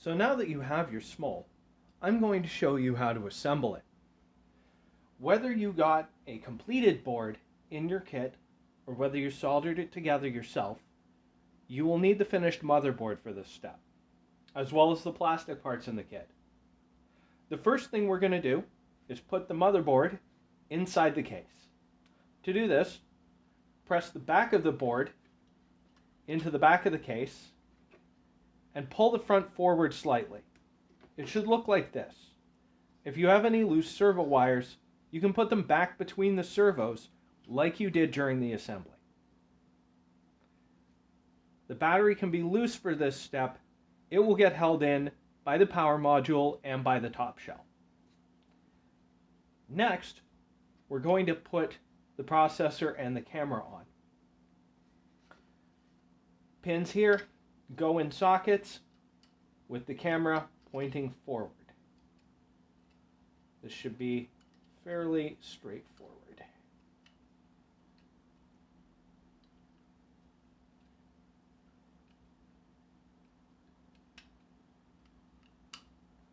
So now that you have your SMOL, I'm going to show you how to assemble it. Whether you got a completed board in your kit or whether you soldered it together yourself, you will need the finished motherboard for this step, as well as the plastic parts in the kit. The first thing we're going to do is put the motherboard inside the case. To do this, press the back of the board into the back of the case and pull the front forward slightly. It should look like this. If you have any loose servo wires, you can put them back between the servos like you did during the assembly. The battery can be loose for this step. It will get held in by the power module and by the top shell. Next, we're going to put the processor and the camera on. Pins here go in sockets with the camera pointing forward. This should be fairly straightforward.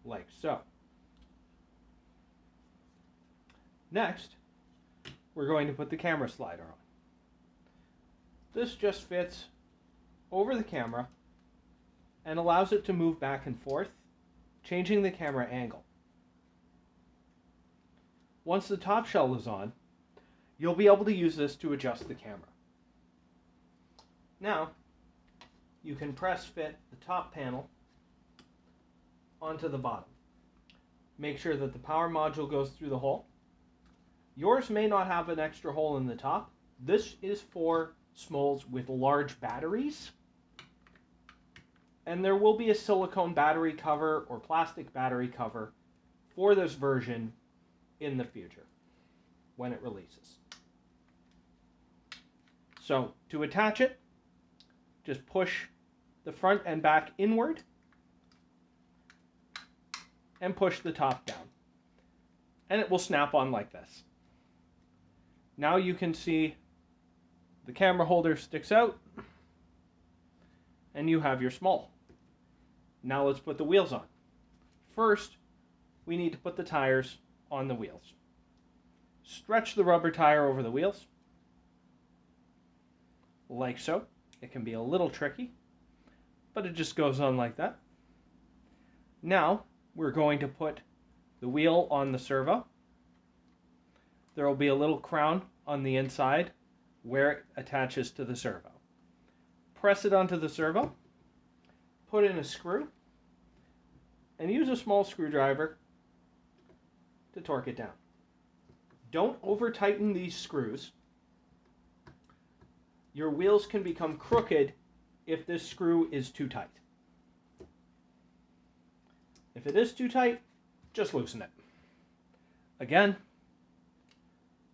Like so. Next, we're going to put the camera slider on. This just fits over the camera and allows it to move back and forth, changing the camera angle. Once the top shell is on, you'll be able to use this to adjust the camera. Now, you can press fit the top panel onto the bottom. Make sure that the power module goes through the hole. Yours may not have an extra hole in the top. This is for SMOLs with large batteries. And there will be a silicone battery cover or plastic battery cover for this version in the future when it releases. So to attach it, just push the front and back inward and push the top down. And it will snap on like this. Now you can see the camera holder sticks out and you have your SMOL. Now let's put the wheels on. First, we need to put the tires on the wheels. Stretch the rubber tire over the wheels, like so. It can be a little tricky, but it just goes on like that. Now, we're going to put the wheel on the servo. There will be a little crown on the inside where it attaches to the servo. Press it onto the servo, put in a screw, and use a small screwdriver to torque it down. Don't over tighten these screws. Your wheels can become crooked if this screw is too tight. If it is too tight, just loosen it. Again,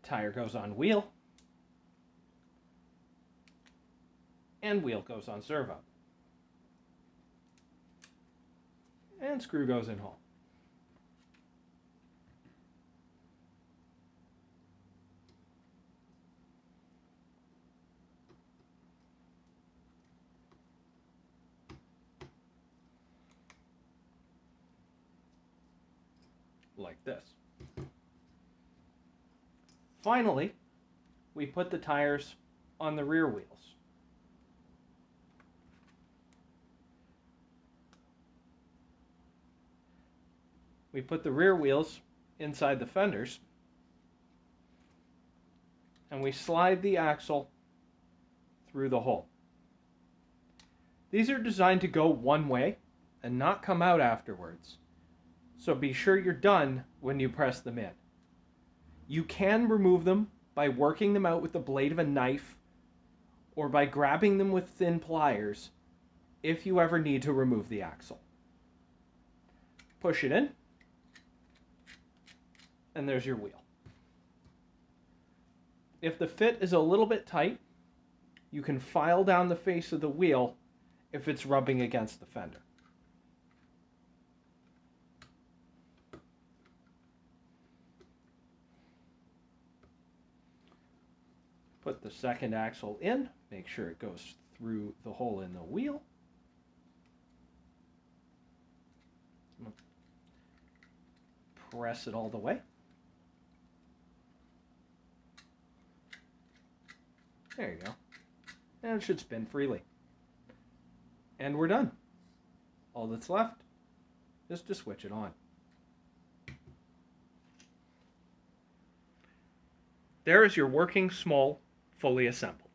tire goes on wheel, and wheel goes on servo. And screw goes in hole. Like this. Finally, we put the tires on the rear wheels. We put the rear wheels inside the fenders and we slide the axle through the hole. These are designed to go one way and not come out afterwards. So be sure you're done when you press them in. You can remove them by working them out with the blade of a knife or by grabbing them with thin pliers if you ever need to remove the axle. Push it in, and there's your wheel. If the fit is a little bit tight, you can file down the face of the wheel if it's rubbing against the fender. Put the second axle in, make sure it goes through the hole in the wheel. press it all the way. There you go. And it should spin freely. And we're done. All that's left is to switch it on. There is your working SMOL fully assembled.